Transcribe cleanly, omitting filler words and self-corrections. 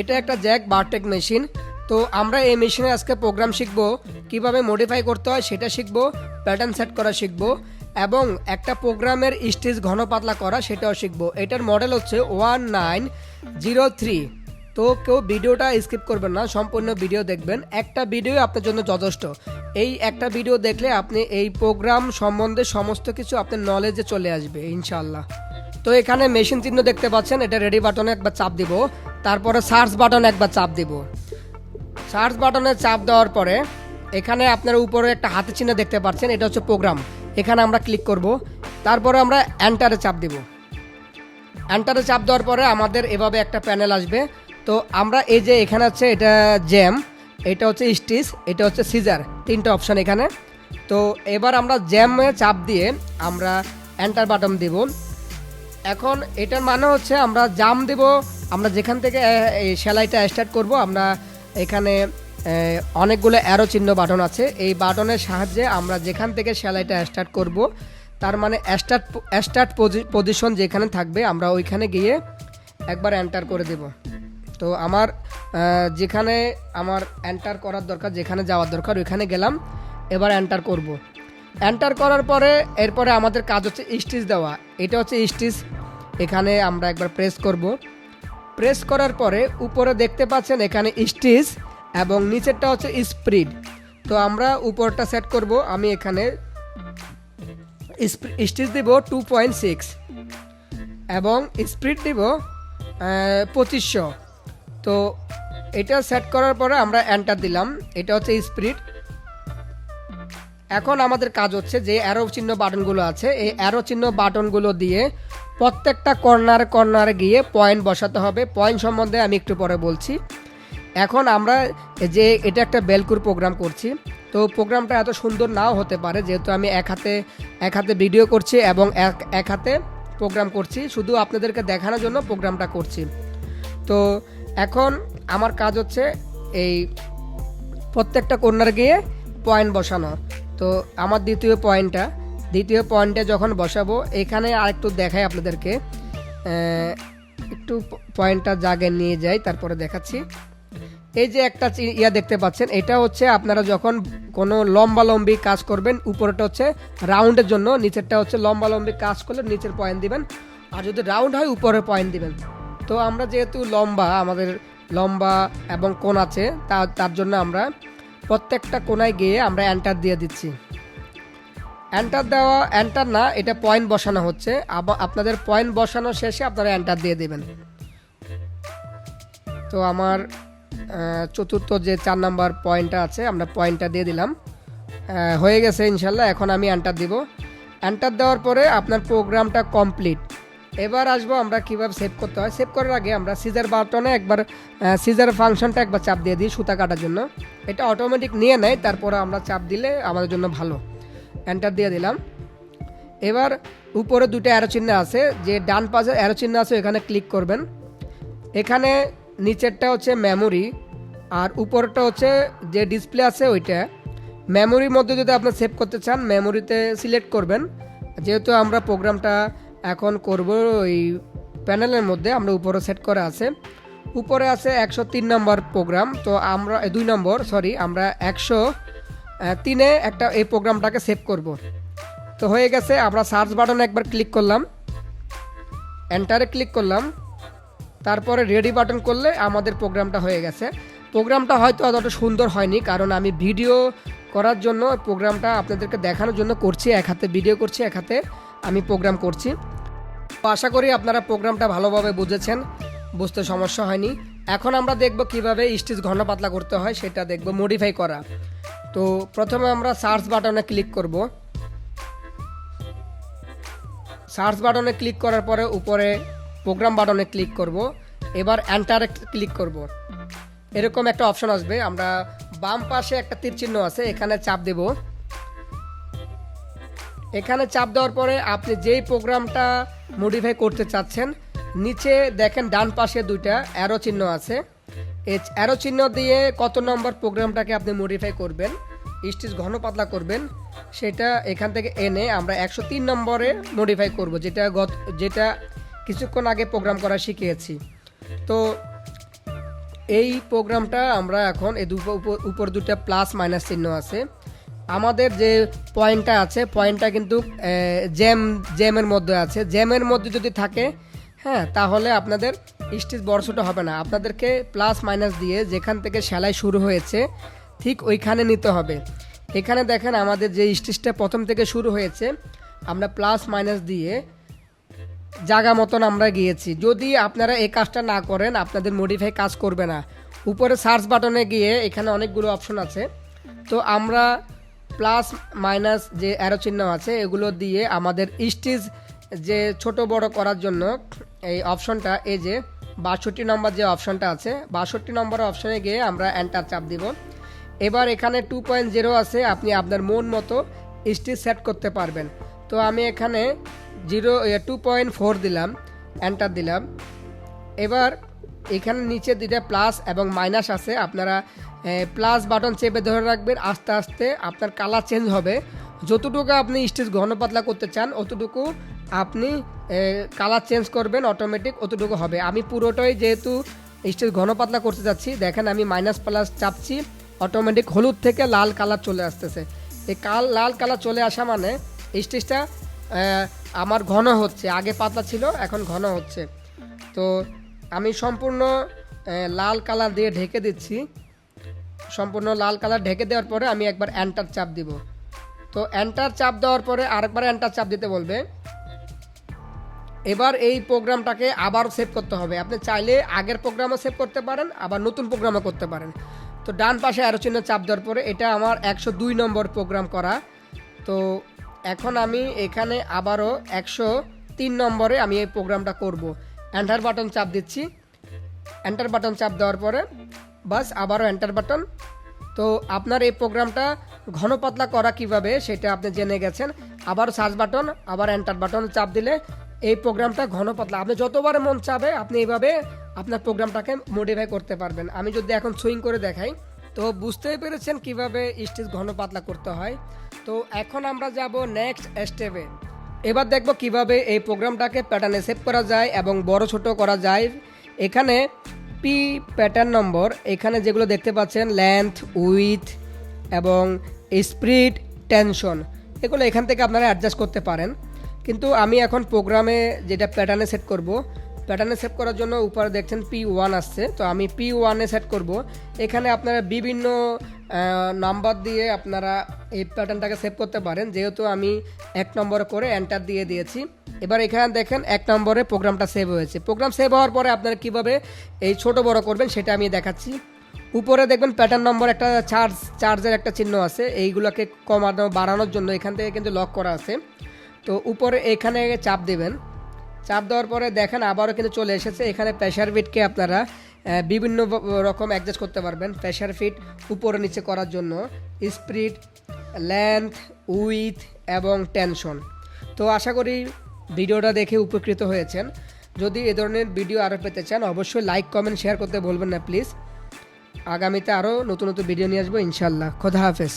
এটা একটা Jack বারটেক machine. তো আমরা এই মেশিনে আজকে প্রোগ্রাম শিখব, কিভাবে মডিফাই করতে হয় সেটা শিখব, প্যাটার্ন সেট করা শিখব এবং একটা প্রোগ্রামের স্টেজ ঘন পাতলা করা সেটাও শিখব। এটার মডেল হচ্ছে 1903। তো কেউ ভিডিওটা স্কিপ করবেন না, সম্পূর্ণ ভিডিও দেখবেন। একটা ভিডিও আপনার জন্য যথেষ্ট। এই একটা ভিডিও দেখলে আপনি এই প্রোগ্রাম সম্বন্ধে সমস্ত কিছু আপনার নলেজে চলে আসবে ইনশাআল্লাহ। তো এখানে মেশিন চিহ্ন দেখতে পাচ্ছেন, এটা রেডি বাটনে একবার চাপ দিব, তারপরে সার্চ বাটনে একবার চাপ দিব। সার্চ বাটনে চাপ দেওয়ার পরে এখানে আপনার উপরে একটা হাতের চিহ্ন দেখতে পাচ্ছেন, এটা হচ্ছে প্রোগ্রাম। এখানে আমরা ক্লিক করব, তারপরে আমরা এন্টারে চাপ দিব। এন্টারে চাপ দেওয়ার পরে আমাদের এভাবে একটা প্যানেল আসবে। তো আমরা এই যে এখানে আছে এটা জ্যাম, এটা হচ্ছে স্টিচ, এটা হচ্ছে সিজার, তিনটা অপশান এখানে। তো এবার আমরা জ্যামে চাপ দিয়ে আমরা এন্টার বাটন দিব। এখন এটার মানে হচ্ছে আমরা জাম দেব, আমরা যেখান থেকে এই সেলাইটা স্টার্ট করব। আমরা এখানে অনেকগুলো অ্যারো চিহ্ন বাটন আছে, এই বাটনের সাহায্যে আমরা যেখান থেকে সেলাইটা স্টার্ট করব, তার মানে স্টার্ট পজিশন যেখানে থাকবে আমরা ওইখানে গিয়ে একবার এন্টার করে দেব। তো আমার যেখানে আমার এন্টার করার দরকার, যেখানে যাওয়ার দরকার ওইখানে গেলাম, এবার এন্টার করব। এন্টার করার পরে এরপরে আমাদের কাজ হচ্ছে স্টিচ দেওয়া। এটা হচ্ছে স্টিচ, এখানে আমরা একবার প্রেস করব। প্রেস করার পরে উপরে দেখতে পাচ্ছেন এখানে স্টিচ এবং নিচেরটা হচ্ছে স্প্রিড। তো আমরা উপরটা সেট করব। আমি এখানে স্টিচ দিব 2.6 এবং স্প্রিড দিব 2500। তো এটা সেট করার পরে আমরা এন্টার দিলাম, এটা হচ্ছে স্প্রিড। এখন আমাদের কাজ হচ্ছে যে অ্যারো চিহ্ন বাটনগুলো আছে, এই অ্যারো চিহ্ন বাটনগুলো দিয়ে প্রত্যেকটা কর্নারে গিয়ে পয়েন্ট বসাতে হবে। পয়েন্ট সম্বন্ধে আমি একটু পরে বলছি। এখন আমরা যে এটা একটা বেলকুর প্রোগ্রাম করছি, তো প্রোগ্রামটা এত সুন্দর নাও হতে পারে, যেহেতু আমি এক হাতে ভিডিও করছি এবং এক হাতে প্রোগ্রাম করছি, শুধু আপনাদেরকে দেখানোর জন্য প্রোগ্রামটা করছি। তো এখন আমার কাজ হচ্ছে এই প্রত্যেকটা কর্নার গিয়ে পয়েন্ট বসানো। তো আমার দ্বিতীয় পয়েন্টে যখন বসাবো, এখানে আরেকটু দেখাই আপনাদেরকে, একটু পয়েন্টটা জায়গায় নিয়ে যাই তারপরে দেখাচ্ছি। এই যে একটা দেখতে পাচ্ছেন, এটা হচ্ছে আপনারা যখন কোনো লম্বালম্বি কাজ করবেন, উপরেটা হচ্ছে রাউন্ডের জন্য, নিচেরটা হচ্ছে লম্বালম্বি কাজ করলে নিচের পয়েন্ট দিবেন, আর যদি রাউন্ড হয় উপরে পয়েন্ট দিবেন। তো আমরা যেহেতু আমাদের লম্বা এবং কোণ আছে, তার জন্য আমরা প্রত্যেকটা কোণায় গিয়ে আমরা এন্টার দিয়ে দিচ্ছি। এন্টার না, এটা পয়েন্ট বসানো হচ্ছে। আপনাদের পয়েন্ট বসানো শেষে আপনারা এন্টার দিয়ে দেবেন। তো আমার চতুর্থ যে 4 নাম্বার পয়েন্টটা আছে, আমরা পয়েন্টটা দিয়ে দিলাম, হয়ে গেছে ইনশাল্লাহ। এখন আমি এন্টার দিব। এন্টার দেওয়ার পরে আপনার প্রোগ্রামটা কমপ্লিট। এবার আসবো আমরা কিভাবে সেভ করতে হয়। সেভ করার আগে আমরা সিজার বাটনে একবার সিজার ফাংশনটা একবার চাপ দিয়ে দিই সুতা কাটার জন্য। এটা অটোমেটিক নিয়ে নেয়, তারপরে আমরা চাপ দিলে আমাদের জন্য ভালো। এন্টার দিয়ে দিলাম। এবার উপরে দুটো অ্যারো চিহ্ন আছে, যে ডান পাশে অ্যারো চিহ্ন আছে এখানে ক্লিক করবেন। এখানে নিচেরটা হচ্ছে মেমোরি আর উপরটা হচ্ছে যে ডিসপ্লে আছে ওইটা। মেমোরির মধ্যে যদি আপনি সেভ করতে চান, মেমোরিতে সিলেক্ট করবেন। যেহেতু আমরা প্রোগ্রামটা এখন করব ওই প্যানেলের মধ্যে, আমরা উপরে সেট করা আছে, উপরে আছে 103 নম্বর প্রোগ্রাম। তো আমরা 2 নম্বর, সরি, আমরা 103-এ একটা এই প্রোগ্রামটাকে সেভ করব। তো হয়ে গেছে। আমরা সার্চ বাটনে একবার ক্লিক করলাম, এন্টারে ক্লিক করলাম, তারপরে রেডি বাটন করলে আমাদের প্রোগ্রামটা হয়ে গেছে। প্রোগ্রামটা হয়তো অতটা সুন্দর হয়নি, কারণ আমি ভিডিও করার জন্য প্রোগ্রামটা আপনাদেরকে দেখানোর জন্য করছি, এক হাতে ভিডিও করছি, এক হাতে আমি প্রোগ্রাম করছি। তো আশা করি আপনারা প্রোগ্রামটা ভালোভাবে বুঝেছেন, বুঝতে সমস্যা হয়নি। এখন আমরা দেখব কিভাবে স্টিচ ঘন পাতলা করতে হয়, সেটা দেখব, মডিফাই করা। তো প্রথমে আমরা সার্চ বাটনে ক্লিক করব। সার্চ বাটনে ক্লিক করার পরে উপরে প্রোগ্রাম বাটনে ক্লিক করব। এবার এন্টারে ক্লিক করব। এরকম একটা অপশন আসবে, আমরা বাম পাশে একটা তীর চিহ্ন আছে, এখানে চাপ দেব। এখানে চাপ দেওয়ার পরে আপনি যেই প্রোগ্রামটা মডিফাই করতে চাচ্ছেন, নিচে দেখেন ডান পাশে দুইটা অ্যারো চিহ্ন আছে, এই অ্যারো চিহ্ন দিয়ে কত নম্বর প্রোগ্রামটাকে আপনি মডিফাই করবেন, স্টিচ ঘন পাতলা করবেন, সেটা এখান থেকে এনে আমরা 103 নম্বরে মডিফাই করব, যেটা কিছুক্ষণ আগে প্রোগ্রাম করা শিখিয়েছি। তো এই প্রোগ্রামটা আমরা এখন এই উপর দুটো প্লাস মাইনাস চিহ্ন আছে, আমাদের যে পয়েন্টটা আছে পয়েন্টটা কিন্তু জ্যামের মধ্যে আছে, জ্যামের মধ্যে যদি থাকে হ্যাঁ তাহলে আপনাদের স্টিচ বড় ছোটো হবে না, আপনাদেরকে প্লাস মাইনাস দিয়ে যেখান থেকে সেলাই শুরু হয়েছে ঠিক ওইখানে নিতে হবে। এখানে দেখেন আমাদের যে স্টিচটা প্রথম থেকে শুরু হয়েছে আমরা প্লাস মাইনাস দিয়ে জায়গা মতন আমরা গিয়েছি। যদি আপনারা এই কাজটা না করেন আপনাদের মডিফাই কাজ করবে না। উপরে সার্চ বাটনে গিয়ে এখানে অনেকগুলো অপশন আছে, তো আমরা প্লাস মাইনাস যে অ্যারো চিহ্ন আছে এগুলো দিয়ে আমাদের স্টিচ যে ছোট বড় করার জন্য এই অপশনটা, এই যে 62 নম্বর যে অপশনটা আছে 62 নম্বর অপশনে গিয়ে আমরা এন্টার চাপ দিব। এবার এখানে 2.0 আছে, আপনি আপনার মন মতো স্টিচ সেট করতে পারবেন। তো আমি এখানে 2.4 দিলাম, এন্টার দিলাম। এবার এখানে নিচে দুইটা প্লাস এবং মাইনাস আছে, আপনারা প্লাস বাটন চেপে ধরে রাখবেন, আস্তে আস্তে আপনার কালার চেঞ্জ হবে। যতটুকু আপনি স্টিচ ঘন পাতলা করতে চান অতটুকু আপনি কালার চেঞ্জ করবেন, অটোমেটিক অতটুকু হবে। আমি পুরোটাই যেহেতু স্টিচ ঘন পাতলা করতে যাচ্ছি, দেখেন আমি মাইনাস প্লাস চাপছি, অটোমেটিক হলুদ থেকে লাল কালার চলে আসতেছে। এই লাল কালার চলে আসা মানে স্টিচটা আমার ঘন হচ্ছে, আগে পাতলা ছিল এখন ঘন হচ্ছে। তো আমি সম্পূর্ণ লাল কালার দিয়ে ঢেকে দিচ্ছি। সম্পূর্ণ লাল কালার ঢেকে দেওয়ার পরে আমি একবার এন্টার চাপ দিব। তো এন্টার চাপ দেওয়ার পরে আরেকবার এন্টার চাপ দিতে বলবে। এবার এই প্রোগ্রামটাকে আবার সেভ করতে হবে। আপনি চাইলে আগের প্রোগ্রামও সেভ করতে পারেন, আবার নতুন প্রোগ্রামও করতে পারেন। তো ডান পাশে অ্যারো চিহ্ন চাপ দেওয়ার পরে এটা আমার 102 নম্বর প্রোগ্রাম করা। তো এখন আমি এখানে আবারও 103 নম্বরে আমি এই প্রোগ্রামটা করব। এন্টার বাটন চাপ দিচ্ছি, এন্টার বাটন চাপ দেওয়ার পরে বাস আবারও এন্টার বাটন। তো আপনার এই প্রোগ্রামটা ঘন পাতলা করা কিভাবে সেটা আপনি জেনে গেছেন। আবার সার্চ বাটন, আবার এন্টার বাটন চাপ দিলে এই প্রোগ্রামটা ঘন পাতলা আপনি যতবার মন চাবে আপনি এইভাবে আপনার প্রোগ্রামটাকে মডিফাই করতে পারবেন। আমি যদি এখন সুইং করে দেখাই তো বুঝতেই পেরেছেন কিভাবে স্টিচ ঘন পাতলা করতে হয়। তো এখন আমরা যাব নেক্সট স্টেপে। এবার দেখব কিভাবে এই প্রোগ্রামটাকে প্যাটার্নে সেভ করা যায় এবং বড় ছোট করা যায়। এখানে পি প্যাটার্ন নম্বর, এখানে যেগুলো দেখতে পাচ্ছেন লেন্থ, উইথ এবং স্পিড, টেনশন, এগুলো এখান থেকে আপনারা অ্যাডজাস্ট করতে পারেন। কিন্তু আমি এখন প্রোগ্রামে যেটা প্যাটার্নে সেট করব, প্যাটার্নে সেট করার জন্য উপরে দেখছেন P1 আসছে, তো আমি P1-এ সেট করব। এখানে আপনারা বিভিন্ন নাম্বার দিয়ে আপনারা এই প্যাটার্নটাকে সেভ করতে পারেন। যেহেতু আমি 1 নম্বরে করে এন্টার দিয়ে দিয়েছি। এবার এখানে দেখেন 1 নম্বরে প্রোগ্রামটা সেভ হয়েছে। প্রোগ্রাম সেভ হওয়ার পরে আপনারা কীভাবে এই ছোট বড় করবেন সেটা আমি দেখাচ্ছি। উপরে দেখবেন প্যাটার্ন নম্বর একটা চার্জের একটা চিহ্ন আছে, এইগুলোকে কমানো বাড়ানোর জন্য এখান থেকে কিন্তু লক করা আছে। তো উপরে এখানে চাপ দেবেন, চাপ দেওয়ার পরে দেখেন আবারও কিন্তু চলে এসেছে। এখানে প্রেশার ফিটকে আপনারা বিভিন্ন রকম অ্যাডজাস্ট করতে পারবেন। প্রেশার ফিট উপরে নিচে করার জন্য, স্পিড, লেন্থ, উইথ এবং টেনশন। তো আশা করি ভিডিওটা দেখে উপকৃত হয়েছেন। যদি এ ধরনের ভিডিও আরও পেতে চান অবশ্যই লাইক, কমেন্ট, শেয়ার করতে ভুলবেন না প্লিজ। আগামীতে আরও নতুন নতুন ভিডিও নিয়ে আসবো ইনশাল্লাহ। খোদা হাফেজ।